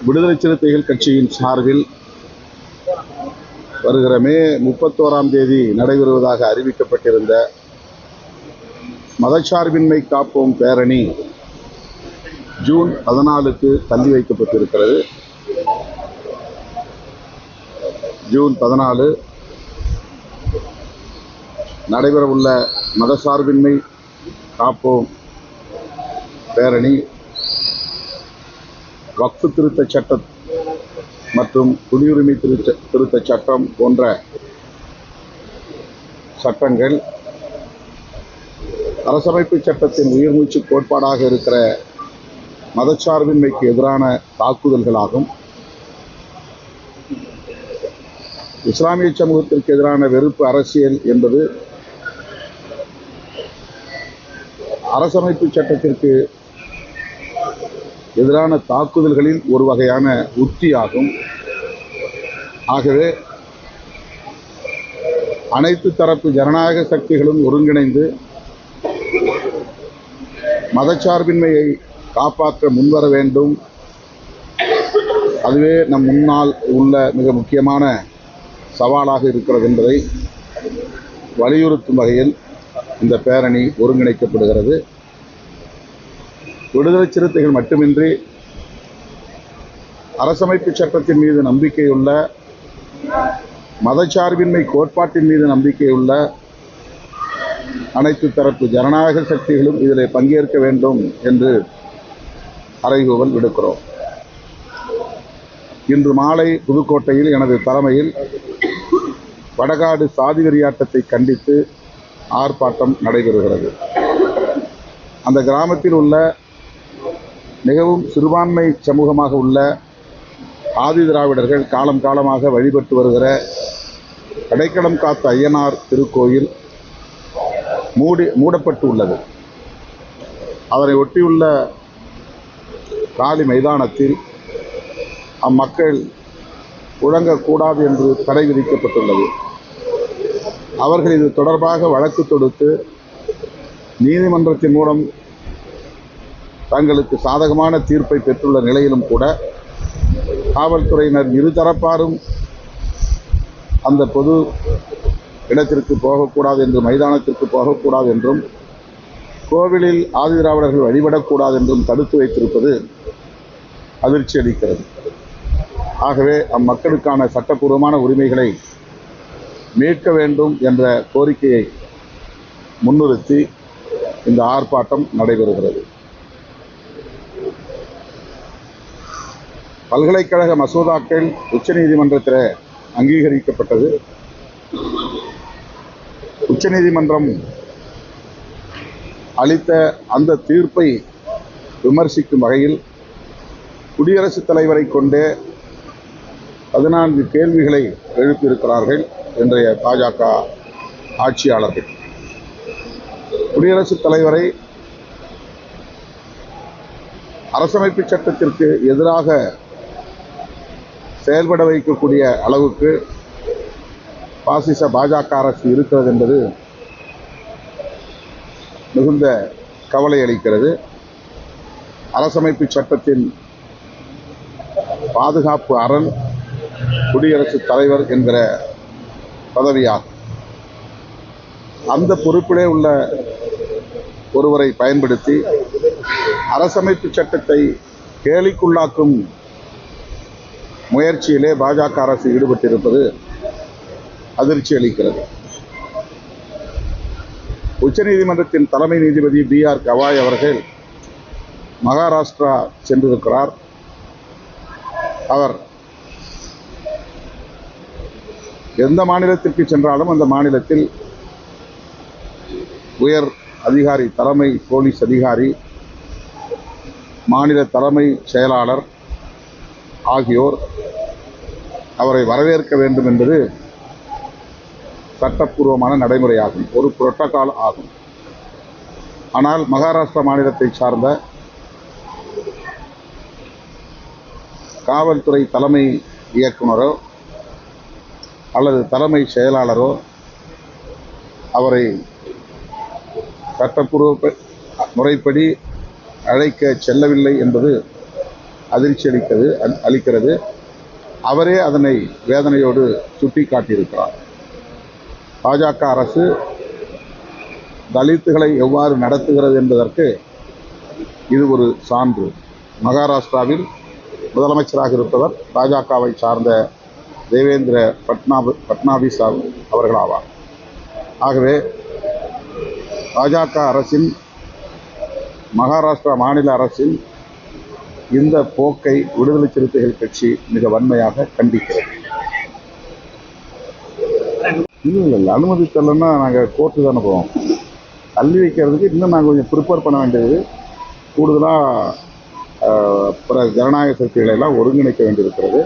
விடுதலை சிறுத்தைகள் கட்சியின் சார்பில் வருகிற மே 31ஆம் தேதி நடைபெறுவதாக அறிவிக்கப்பட்டிருந்த மதச்சார்பின்மை காப்போம் பேரணி ஜூன் 14க்கு தள்ளி வைக்கப்பட்டிருக்கிறது. ஜூன் 14 நடைபெறவுள்ள மதசார்பின்மை காப்போம் பேரணி வக்ஃப் திருத்த சட்டம் மற்றும் குடியுரிமை திருத்த சட்டம் போன்ற சட்டங்கள், அரசமைப்பு சட்டத்தின் உயிர்மூச்சு கோட்பாடாக இருக்கிற மதச்சார்பின்மைக்கு எதிரான தாக்குதல்களாகும். இஸ்லாமிய சமூகத்திற்கு எதிரான வெறுப்பு அரசியல் என்பது அரசமைப்பு சட்டத்திற்கு எதிரான தாக்குதல்களில் ஒரு வகையான உத்தியாகும். ஆகவே அனைத்து தரப்பு ஜனநாயக சக்திகளும் ஒருங்கிணைந்து மதச்சார்பின்மையை காப்பாற்ற முன்வர வேண்டும். அதுவே நம் முன்னால் உள்ள மிக முக்கியமான சவாலாக இருக்கிறது என்பதை வலியுறுத்தும் வகையில் இந்த பேரணி ஒருங்கிணைக்கப்படுகிறது. விடுதலை சிறுத்தைகள் மட்டுமின்றி அரசமைப்பு சட்டத்தின் மீது நம்பிக்கையுள்ள, மதச்சார்பின்மை கோட்பாட்டின் மீது நம்பிக்கையுள்ள அனைத்து தரப்பு ஜனநாயக சக்திகளும் இதில் பங்கேற்க வேண்டும் என்று அறைகூவல் விடுக்கிறோம். இன்று மாலை புதுக்கோட்டையில் எனது தலைமையில் வடகாடு சாதி வெறியாட்டத்தை கண்டித்து ஆர்ப்பாட்டம் நடைபெறுகிறது. அந்த கிராமத்தில் உள்ள மிகவும் சிறுபான்மை சமூகமாக உள்ள ஆதி திராவிடர்கள் காலம் காலமாக வழிபட்டு வருகிற கடைக்கலம் காத்த ஐயனார் திருக்கோயில் மூடப்பட்டு உள்ளது. அதனை ஒட்டியுள்ள காலி மைதானத்தில் அம்மக்கள் புழங்கக்கூடாது என்று தடை விதிக்கப்பட்டுள்ளது. அவர்கள் இது தொடர்பாக வழக்கு தொடுத்து நீதிமன்றத்தின் மூலம் தங்களுக்கு சாதகமான தீர்ப்பை பெற்றுள்ள நிலையிலும் கூட காவல்துறையினர் இருதரப்பாரும் அந்த பொது இடத்திற்கு போகக்கூடாது என்று, மைதானத்திற்கு போகக்கூடாது என்றும், கோவிலில் ஆதி திராவிடர்கள் வழிபடக்கூடாது என்றும் தடுத்து வைத்திருப்பது அதிர்ச்சி அளிக்கிறது. ஆகவே அம்மக்களுக்கான சட்டப்பூர்வமான உரிமைகளை மீட்க வேண்டும் என்ற கோரிக்கையை முன்னிறுத்தி இந்த ஆர்ப்பாட்டம் நடைபெறுகிறது. பல்கலைக்கழக மசோதாக்கள் உச்சநீதிமன்றத்தில் அங்கீகரிக்கப்பட்டது. உச்சநீதிமன்றம் அளித்த அந்த தீர்ப்பை விமர்சிக்கும் வகையில் குடியரசுத் தலைவரை கொண்டே 14 கேள்விகளை எழுப்பியிருக்கிறார்கள் இன்றைய பாஜக ஆட்சியாளர்கள். குடியரசுத் தலைவரை அரசமைப்பு சட்டத்திற்கு எதிராக செயல்பட வைக்கக்கூடிய அளவுக்கு பாசிச பாஜக அரசு இருக்கிறது என்பது மிகுந்த கவலை அளிக்கிறது. அரசமைப்பு சட்டத்தின் பாதுகாப்பு அரண் குடியரசுத் தலைவர் என்கிற பதவியாகும். அந்த பொறுப்பிலே உள்ள ஒருவரை பயன்படுத்தி அரசமைப்பு சட்டத்தை கேலிக்குள்ளாக்கும் முயற்சியிலே பாஜக அரசு ஈடுபட்டிருப்பது அதிர்ச்சி அளிக்கிறது. உச்சநீதிமன்றத்தின் தலைமை நீதிபதி B.R. கவாய் அவர்கள் மகாராஷ்டிரா சென்றிருக்கிறார். அவர் எந்த மாநிலத்திற்கு சென்றாலும் அந்த மாநிலத்தில் உயர் அதிகாரி, தலைமை போலீஸ் அதிகாரி, மாநில தலைமை செயலாளர் ஆகியோர் அவரை வரவேற்க வேண்டும் என்பது சட்டப்பூர்வமான நடைமுறையாகும், ஒரு புரோட்டோகால் ஆகும். ஆனால் மகாராஷ்டிரா மாநிலத்தை சார்ந்த காவல்துறை தலைமை இயக்குனரோ அல்லது தலைமை செயலாளரோ அவரை சட்டப்பூர்வ முறைப்படி அழைக்க செல்லவில்லை என்பது அதிர்ச்சி அளிக்கிறது. அவரே அதனை வேதனையோடு சுட்டிக்காட்டியிருக்கிறார். பாஜக அரசு தலித்துகளை எவ்வாறு நடத்துகிறது என்பதற்கு இது ஒரு சான்று. மகாராஷ்டிராவில் முதலமைச்சராக இருப்பவர் பாஜகவை சார்ந்த தேவேந்திர பட்னாவிஸ் அவர்களாவார். ஆகவே பாஜக அரசின், மகாராஷ்டிரா மாநில அரசின் இந்த போக்கை விடுதலை சிறுத்தைகள் கட்சி மிக வன்மையாக கண்டிக்கிறது. இல்லை, அனுமதித்தலைன்னா நாங்கள் கோர்ட்டு தானே போவோம். தள்ளி வைக்கிறதுக்கு இன்னும் நாங்கள் கொஞ்சம் ப்ரிப்பேர் பண்ண வேண்டியது, கூடுதலாக பிற ஜனநாயக சக்திகளை எல்லாம் ஒருங்கிணைக்க வேண்டியிருக்கிறது.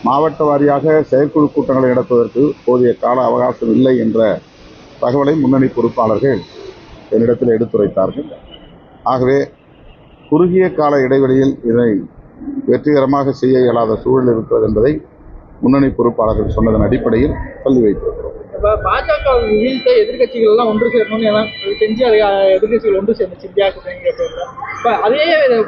மாவட்ட வாரியாக செயற்குழு கூட்டங்களை நடத்துவதற்கு போதிய கால அவகாசம் இல்லை என்ற தகவலை முன்னணி பொறுப்பாளர்கள் என்னிடத்தில் எடுத்துரைத்தார்கள். ஆகவே குறுகிய கால இடைவெளியில் இதை வெற்றிகரமாக செய்ய இயலாத சூழல் இருக்கிறது என்பதை முன்னணி பொறுப்பாளர்கள் சொன்னதன் அடிப்படையில் தள்ளி வைத்திருக்கிறோம். இப்போ பாஜக வீழ்த்த எதிர்கட்சிகள் எல்லாம் ஒன்று சேரணும்னு எல்லாம் செஞ்சு அதை எதிர்கட்சிகள் ஒன்று சேர்ந்துச்சு இந்தியா கூட்டணிங்கிற பேரில். இப்போ அதே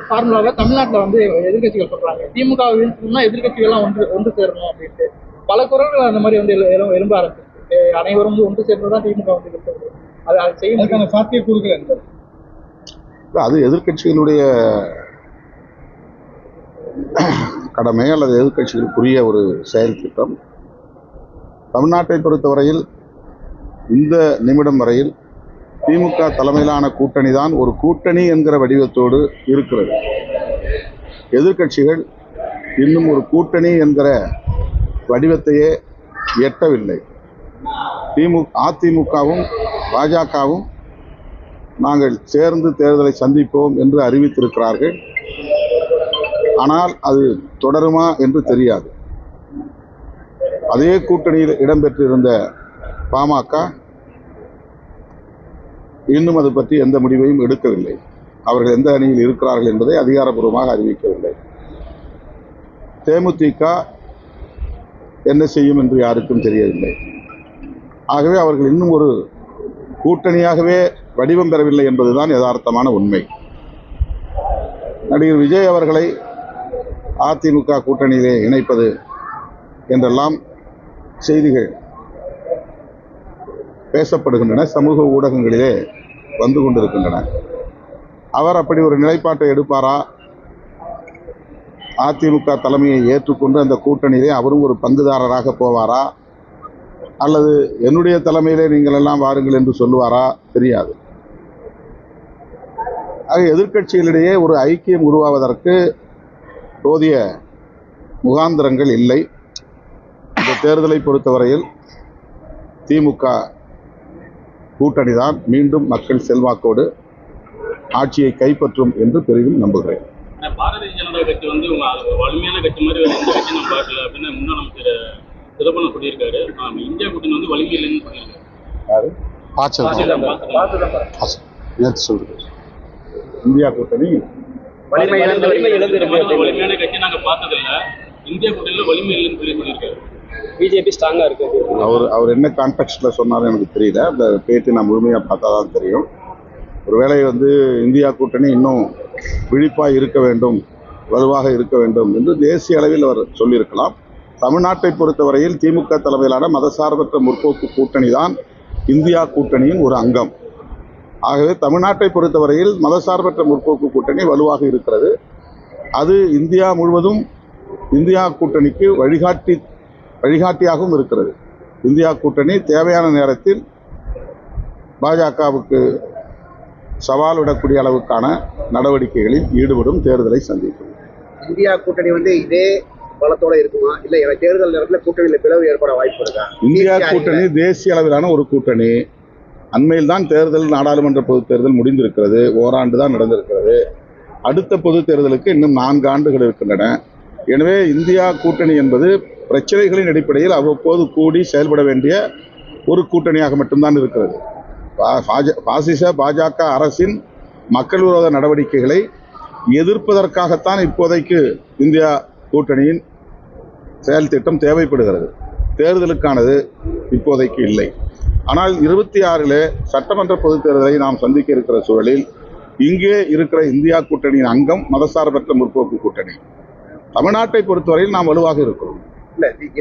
ஃபார்முலாவில் தமிழ்நாட்டில் வந்து எதிர்கட்சிகள் சொல்கிறாங்க, திமுக வீழ்த்தணும்னா எதிர்கட்சிகள்லாம் ஒன்று சேரணும் அப்படின்ட்டு பல குரல்கள் அந்த மாதிரி வந்து எழும்ப ஆரம்பிச்சு. அனைவரும் வந்து ஒன்று சேர்ந்து தான் திமுக வந்து இருக்கிறது. அதை செய்ய சாத்தியக்கூறுகள் என்பது அது எதிர்கட்சிகளுடைய கடமை அல்லது எதிர்கட்சிகளுக்குரிய ஒரு செயல் திட்டம். தமிழ்நாட்டை பொறுத்தவரையில் இந்த நிமிடம் வரையில் திமுக தலைமையிலான கூட்டணி தான் ஒரு கூட்டணி என்கிற வடிவத்தோடு இருக்கிறது. எதிர்கட்சிகள் இன்னும் ஒரு கூட்டணி என்கிற வடிவத்தையே எட்டவில்லை. அதிமுகவும் பாஜகவும் நாங்கள் சேர்ந்து தேர்தலை சந்திப்போம் என்று அறிவித்திருக்கிறார்கள். ஆனால் அது தொடருமா என்று தெரியாது. அதே கூட்டணியில் இடம்பெற்றிருந்த பாமக இன்னும் அது பற்றி எந்த முடிவையும் எடுக்கவில்லை. அவர்கள் எந்த அணியில் இருக்கிறார்கள் என்பதை அதிகாரப்பூர்வமாக அறிவிக்கவில்லை. தேமுதிக என்ன செய்யும் என்று யாருக்கும் தெரியவில்லை. ஆகவே அவர்கள் இன்னும் ஒரு கூட்டணியாகவே வடிவம் பெறவில்லை என்பதுதான் யதார்த்தமான உண்மை. நடிகர் விஜய் அவர்களை அதிமுக கூட்டணியிலே இணைப்பது என்றெல்லாம் செய்திகள் பேசப்படுகின்றன, சமூக ஊடகங்களிலே வந்து கொண்டிருக்கின்றன. அவர் அப்படி ஒரு நிலைப்பாட்டை எடுப்பாரா? அதிமுக தலைமையை ஏற்றுக்கொண்டு அந்த கூட்டணியிலே அவரும் ஒரு பங்குதாரராக போவாரா? அல்லது என்னுடைய தலைமையிலே நீங்கள் எல்லாம் வாருங்கள் என்று சொல்லுவாரா? தெரியாது. ஆக எதிர்க்கட்சிகளிடையே ஒரு ஐக்கியம் உருவாவதற்கு போதிய முகாந்திரங்கள் இல்லை. இந்த தேர்தலை பொறுத்தவரையில் திமுக கூட்டணி தான் மீண்டும் மக்கள் செல்வாக்கோடு ஆட்சியை கைப்பற்றும் என்று பெரிதும் நம்புகிறேன். பாரதிய ஜனதா கட்சி வந்து வலிமையான கட்சி மாதிரி வேறு எந்த கட்சி நம்ம பார்க்கல அப்படின்னு முன்னாள் அமைச்சர் சிதம்பரம் சொல்லியிருக்காரு. இந்தியா கூட்டணி வந்து வலிமை இல்லைன்னு சொல்லியிருக்காரு. இந்தியா கூட்டணி வலிமையான கட்சி நாங்க பார்த்ததில்லை, இந்தியா கூட்டணியில வலிமை இல்லைன்னு சொல்லியிருக்காரு. பிஜேபி ஸ்ட்ராங்கா இருக்கு. அவர் என்ன கான்டெக்ட்ல சொன்னாலும் எனக்கு தெரியல. அந்த பேட்டி நான் முழுமையா பார்த்தா தான் தெரியும். ஒருவேளை இந்தியா கூட்டணி இன்னும் விழிப்பாக இருக்க வேண்டும், வலுவாக இருக்க வேண்டும் என்று தேசிய அளவில் அவர் சொல்லியிருக்கலாம். தமிழ்நாட்டை பொறுத்தவரையில் திமுக தலைமையிலான மதசார்பற்ற முற்போக்கு கூட்டணி தான் இந்தியா கூட்டணியின் ஒரு அங்கம். ஆகவே தமிழ்நாட்டை பொறுத்தவரையில் மதசார்பற்ற முற்போக்கு கூட்டணி வலுவாக இருக்கிறது. அது இந்தியா முழுவதும் இந்தியா கூட்டணிக்கு வழிகாட்டியாகவும் இருக்கிறது. இந்தியா கூட்டணி தேவையான நேரத்தில் பாஜகவுக்கு சவால் விடக்கூடிய அளவுக்கான நடவடிக்கைகளில் ஈடுபடும், தேர்தலை சந்திக்கும். இந்தியா கூட்டணி இதே பலத்தோட இருக்குமா, இல்ல தேர்தல் நேரத்தில் கூட்டணியில் பிளவு ஏற்பட வாய்ப்பு இருக்கா? இந்தியா கூட்டணி தேசிய அளவிலான ஒரு கூட்டணி. அண்மையில் தான் தேர்தல், நாடாளுமன்ற பொதுத் தேர்தல் முடிந்திருக்கிறது. ஓராண்டு தான் நடந்திருக்கிறது. அடுத்த பொதுத் தேர்தலுக்கு இன்னும் 4 ஆண்டுகள் இருக்கின்றன. எனவே இந்தியா கூட்டணி என்பது பிரச்சனைகளின் அடிப்படையில் அவ்வப்போது கூடி செயல்பட வேண்டிய ஒரு கூட்டணியாக மட்டும்தான் இருக்கிறது. பாசிச பாஜக அரசின் மக்கள் விரோத நடவடிக்கைகளை எதிர்ப்பதற்காகத்தான் இப்போதைக்கு இந்தியா கூட்டணியின் செயல் திட்டம் தேவைப்படுகிறது. தேர்தலுக்கானது இப்போதைக்கு இல்லை. ஆனால் 26 சட்டமன்ற பொதுத் தேர்தலை நாம் சந்திக்க இருக்கிற சூழலில் இங்கே இருக்கிற இந்தியா கூட்டணியின் அங்கம் மதசார்பற்ற முற்போக்கு கூட்டணி. தமிழ்நாட்டை பொறுத்தவரையில் நாம் வலுவாக இருக்கிறோம். இல்ல